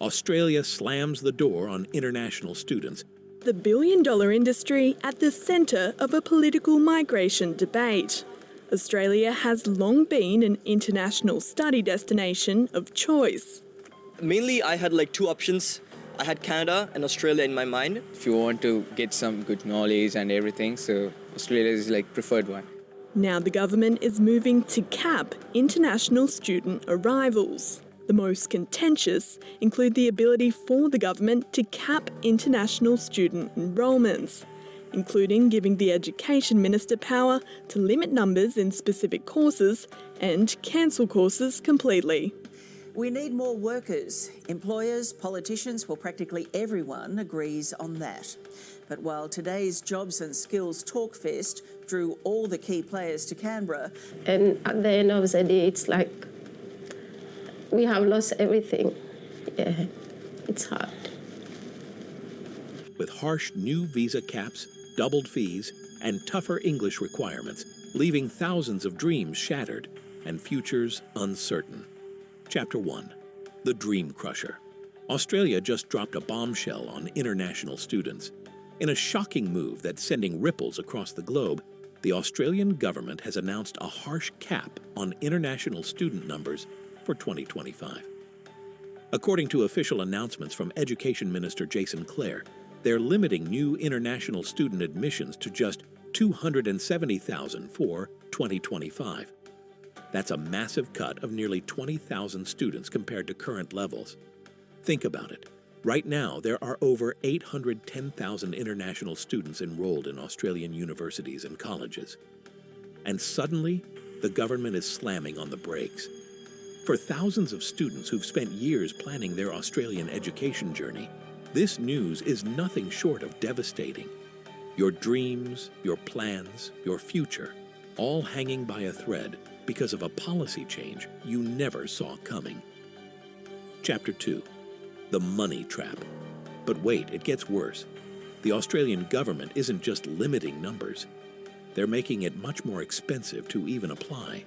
Australia slams the door on international students. The billion-dollar industry at the centre of a political migration debate. Australia has long been an international study destination of choice. Mainly, I had two options. I had Canada and Australia in my mind. If you want to get some good knowledge and everything, so Australia is preferred one. Now the government is moving to cap international student arrivals. The most contentious include the ability for the government to cap international student enrolments, including giving the Education Minister power to limit numbers in specific courses and cancel courses completely. We need more workers. Employers, politicians, well, practically everyone agrees on that. But while today's Jobs and Skills Talk Fest drew all the key players to Canberra... And at the end of the day, it's like we have lost everything. Yeah, it's hard. With harsh new visa caps, doubled fees, and tougher English requirements, leaving thousands of dreams shattered and futures uncertain. Chapter 1. The Dream Crusher. Australia just dropped a bombshell on international students. In a shocking move that's sending ripples across the globe, the Australian government has announced a harsh cap on international student numbers for 2025. According to official announcements from Education Minister Jason Clare, they're limiting new international student admissions to just 270,000 for 2025. That's a massive cut of nearly 20,000 students compared to current levels. Think about it. Right now, there are over 810,000 international students enrolled in Australian universities and colleges. And suddenly, the government is slamming on the brakes. For thousands of students who've spent years planning their Australian education journey, this news is nothing short of devastating. Your dreams, your plans, your future, all hanging by a thread because of a policy change you never saw coming. Chapter 2. The Money Trap. But wait, it gets worse. The Australian government isn't just limiting numbers. They're making it much more expensive to even apply.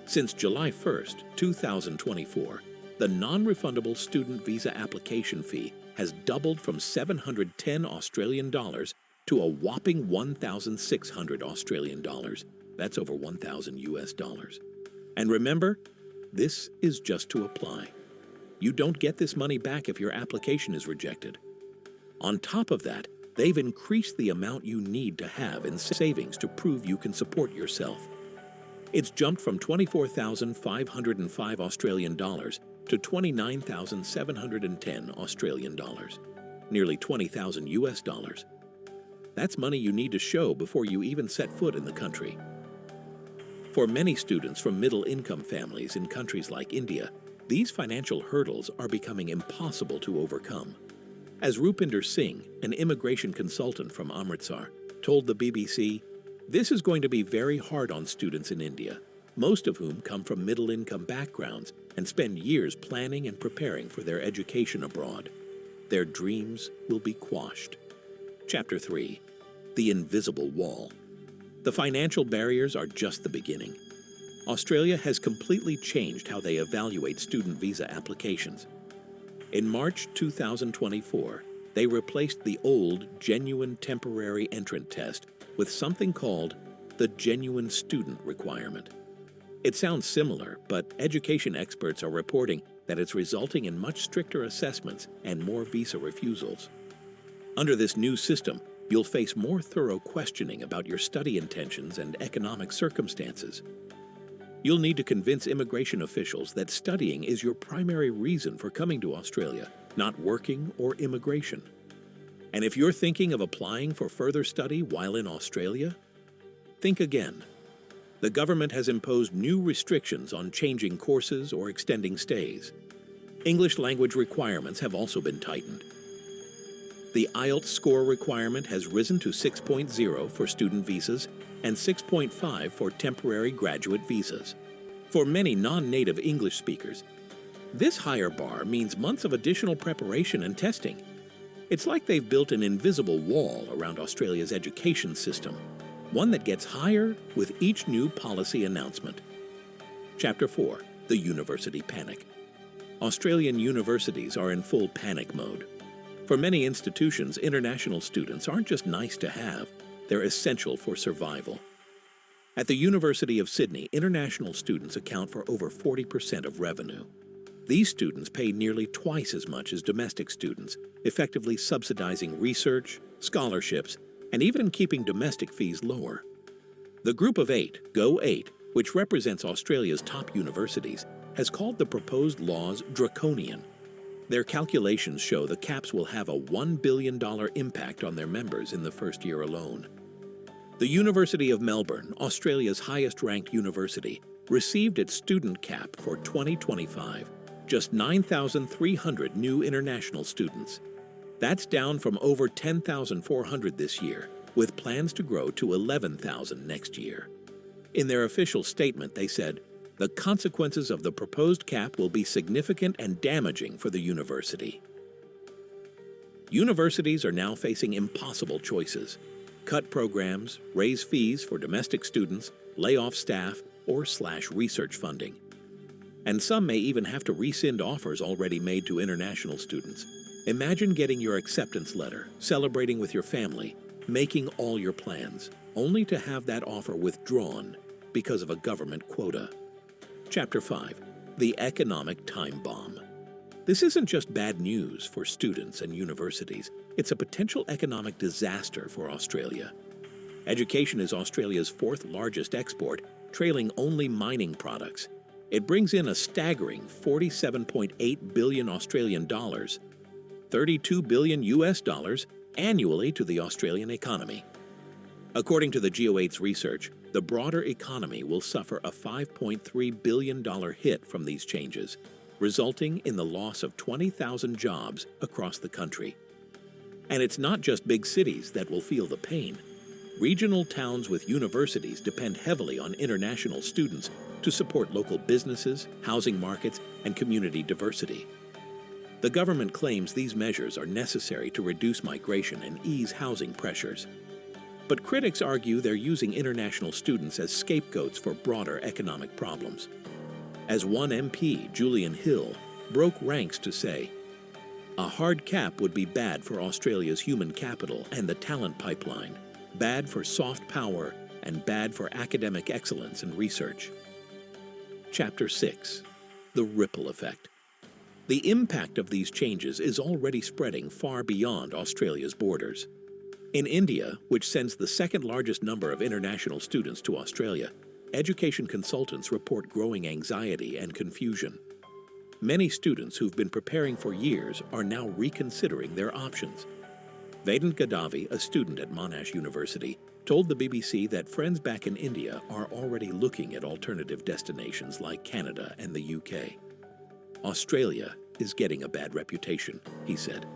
Since July 1st, 2024, the non-refundable student visa application fee has doubled from 710 Australian dollars to a whopping 1,600 Australian dollars. That's over 1,000 US dollars. And remember, this is just to apply. You don't get this money back if your application is rejected. On top of that, they've increased the amount you need to have in savings to prove you can support yourself. It's jumped from 24,505 Australian dollars to 29,710 Australian dollars, nearly 20,000 US dollars. That's money you need to show before you even set foot in the country. For many students from middle-income families in countries like India, these financial hurdles are becoming impossible to overcome. As Rupinder Singh, an immigration consultant from Amritsar, told the BBC, this is going to be very hard on students in India, most of whom come from middle-income backgrounds and spend years planning and preparing for their education abroad. Their dreams will be quashed. Chapter 3. The Invisible Wall. The financial barriers are just the beginning. Australia has completely changed how they evaluate student visa applications. In March 2024, they replaced the old Genuine Temporary Entrant Test with something called the Genuine Student Requirement. It sounds similar, but education experts are reporting that it's resulting in much stricter assessments and more visa refusals. Under this new system, you'll face more thorough questioning about your study intentions and economic circumstances. You'll need to convince immigration officials that studying is your primary reason for coming to Australia, not working or immigration. And if you're thinking of applying for further study while in Australia, think again. The government has imposed new restrictions on changing courses or extending stays. English language requirements have also been tightened. The IELTS score requirement has risen to 6.0 for student visas and 6.5 for temporary graduate visas. For many non-native English speakers, this higher bar means months of additional preparation and testing. It's like they've built an invisible wall around Australia's education system, one that gets higher with each new policy announcement. Chapter 4. The University Panic. Australian universities are in full panic mode. For many institutions, international students aren't just nice to have, they're essential for survival. At the University of Sydney, international students account for over 40% of revenue. These students pay nearly twice as much as domestic students, effectively subsidizing research, scholarships, and even keeping domestic fees lower. The Group of Eight, Go 8, which represents Australia's top universities, has called the proposed laws draconian. Their calculations show the caps will have a $1 billion impact on their members in the first year alone. The University of Melbourne, Australia's highest-ranked university, received its student cap for 2025, just 9,300 new international students. That's down from over 10,400 this year, with plans to grow to 11,000 next year. In their official statement, they said, "The consequences of the proposed cap will be significant and damaging for the university." Universities are now facing impossible choices: cut programs, raise fees for domestic students, lay off staff, or slash research funding. And some may even have to rescind offers already made to international students. Imagine getting your acceptance letter, celebrating with your family, making all your plans, only to have that offer withdrawn because of a government quota. Chapter 5. The Economic Time Bomb. This isn't just bad news for students and universities, it's a potential economic disaster for Australia. Education is Australia's fourth largest export, trailing only mining products. It brings in a staggering 47.8 billion Australian dollars, 32 billion US dollars annually to the Australian economy. According to the Geo8's research, the broader economy will suffer a $5.3 billion hit from these changes, resulting in the loss of 20,000 jobs across the country. And it's not just big cities that will feel the pain. Regional towns with universities depend heavily on international students to support local businesses, housing markets, and community diversity. The government claims these measures are necessary to reduce migration and ease housing pressures. But critics argue they're using international students as scapegoats for broader economic problems. As one MP, Julian Hill, broke ranks to say, "A hard cap would be bad for Australia's human capital and the talent pipeline, bad for soft power, and bad for academic excellence and research." Chapter 6. The Ripple Effect. The impact of these changes is already spreading far beyond Australia's borders. In India, which sends the second largest number of international students to Australia, education consultants report growing anxiety and confusion. Many students who've been preparing for years are now reconsidering their options. Vedant Gaddavi, a student at Monash University, told the BBC that friends back in India are already looking at alternative destinations like Canada and the UK. "Australia is getting a bad reputation," he said.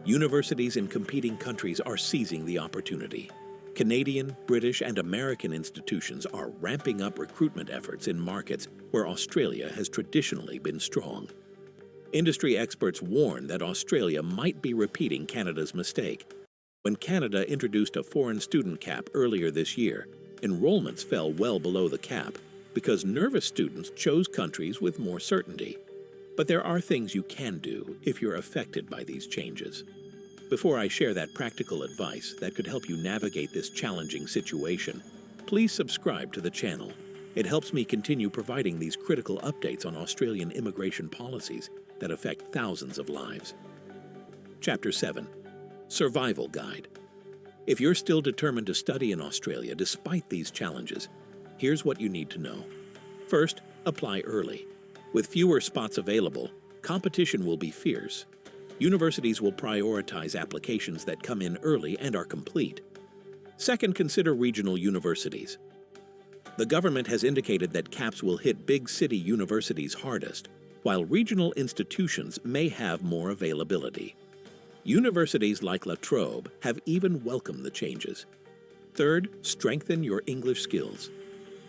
"Universities in competing countries are seizing the opportunity. Canadian, British, and American institutions are ramping up recruitment efforts in markets where Australia has traditionally been strong." Industry experts warn that Australia might be repeating Canada's mistake. When Canada introduced a foreign student cap earlier this year, enrollments fell well below the cap because nervous students chose countries with more certainty. But there are things you can do if you're affected by these changes. Before I share that practical advice that could help you navigate this challenging situation, please subscribe to the channel. It helps me continue providing these critical updates on Australian immigration policies that affect thousands of lives. Chapter 7. Survival Guide. If you're still determined to study in Australia despite these challenges, here's what you need to know. First, apply early. With fewer spots available, competition will be fierce. Universities will prioritize applications that come in early and are complete. Second, consider regional universities. The government has indicated that caps will hit big city universities hardest, while regional institutions may have more availability. Universities like La Trobe have even welcomed the changes. Third, strengthen your English skills.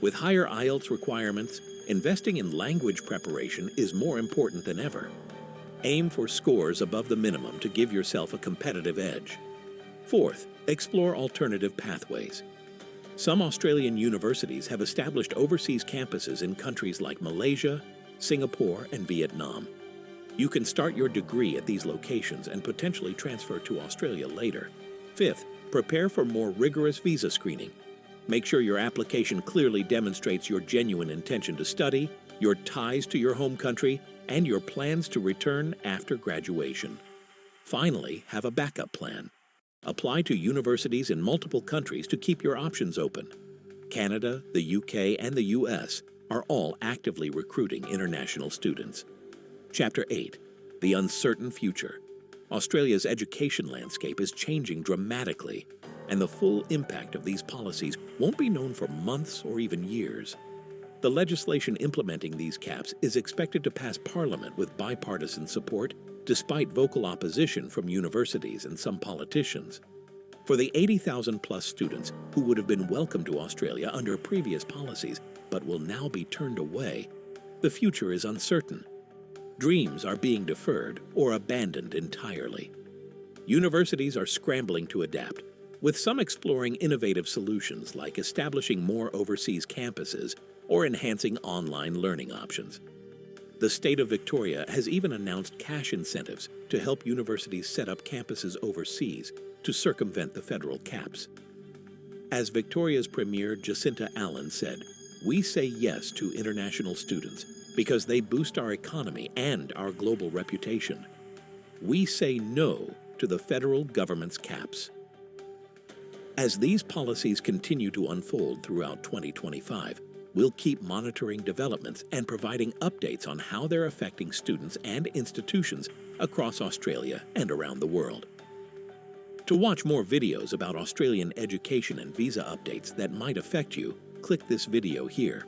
With higher IELTS requirements, investing in language preparation is more important than ever. Aim for scores above the minimum to give yourself a competitive edge. Fourth, explore alternative pathways. Some Australian universities have established overseas campuses in countries like Malaysia, Singapore, and Vietnam. You can start your degree at these locations and potentially transfer to Australia later. Fifth, prepare for more rigorous visa screening. Make sure your application clearly demonstrates your genuine intention to study, your ties to your home country, and your plans to return after graduation. Finally, have a backup plan. Apply to universities in multiple countries to keep your options open. Canada, the UK, and the US are all actively recruiting international students. Chapter 8. The Uncertain Future. Australia's education landscape is changing dramatically, and the full impact of these policies won't be known for months or even years. The legislation implementing these caps is expected to pass Parliament with bipartisan support, despite vocal opposition from universities and some politicians. For the 80,000-plus students who would have been welcome to Australia under previous policies but will now be turned away, the future is uncertain. Dreams are being deferred or abandoned entirely. Universities are scrambling to adapt, with some exploring innovative solutions like establishing more overseas campuses or enhancing online learning options. The state of Victoria has even announced cash incentives to help universities set up campuses overseas to circumvent the federal caps. As Victoria's Premier Jacinta Allen said, "We say yes to international students because they boost our economy and our global reputation. We say no to the federal government's caps." As these policies continue to unfold throughout 2025, we'll keep monitoring developments and providing updates on how they're affecting students and institutions across Australia and around the world. To watch more videos about Australian education and visa updates that might affect you, click this video here.